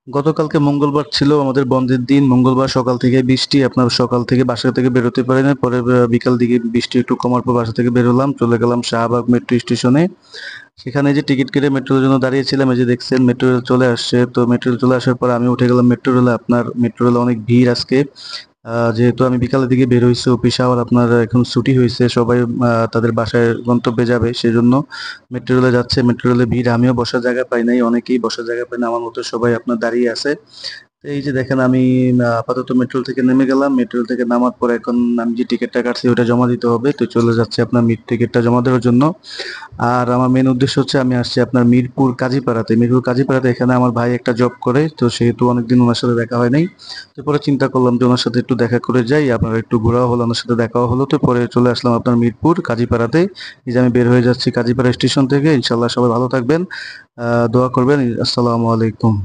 গতকালকে মঙ্গলবার ছিল আমাদের বন্ধের দিন। মঙ্গলবার সকাল থেকে বৃষ্টি, আপনার সকাল থেকে বাসা থেকে বেরোতে পারি না। পরে বিকাল দিকে বৃষ্টি একটু কমার পর বাসা থেকে বেরোলাম, চলে গেলাম শাহবাগ মেট্রো স্টেশনে। সেখানে যে টিকিট কেটে মেট্রো রেলের জন্য দাঁড়িয়েছিলাম, এই যে দেখছেন মেট্রো রেল চলে আসছে। তো মেট্রো রেল চলে আসার পর আমি উঠে গেলাম মেট্রো রেলে। আপনার মেট্রো রেলে অনেক ভিড় আজকে। যেহেতু আমি বিকালের দিকে বের হইছি, অফিস আওয়ার আপনার এখন ছুটি হয়েছে, সবাই তাদের বাসায় গন্তব্যে যাবে, সেজন্য মেট্রো রেলে যাচ্ছে। মেট্রো রেলে ভিড়, আমিও বসার জায়গা পাই নাই, অনেকেই বসার জায়গা পায় না, আমার মতো সবাই আপনার দাঁড়িয়ে আছে। তো এই যে দেখেন আমি আপাতত মেট্রো থেকে নেমে গেলাম। মেট্রো থেকে নামার পর এখন আমি যে টিকিটটা কাটছি ওটা জমা দিতে হবে, তো চলে যাচ্ছে আপনার টিকিটটা জমা দেওয়ার জন্য। আর আমার মেন উদ্দেশ্য হচ্ছে আমি আসছি আপনার মিরপুর কাজীপাড়াতে। মিরপুর কাজীপাড়াতে এখানে আমার ভাই একটা জব করে, তো সেহেতু অনেকদিন ওনার সাথে দেখা হয় নাই। তো পরে চিন্তা করলাম যে ওনার সাথে একটু দেখা করে যাই, আপনার একটু ঘোরাও হলো, ওনার সাথে দেখাও হলো। তো পরে চলে আসলাম আপনার মিরপুর কাজীপাড়াতে। এই যে আমি বের হয়ে যাচ্ছি কাজীপাড়া স্টেশন থেকে। ইনশাল্লাহ সবাই ভালো থাকবেন, দোয়া করবেন। আসসালামু আলাইকুম।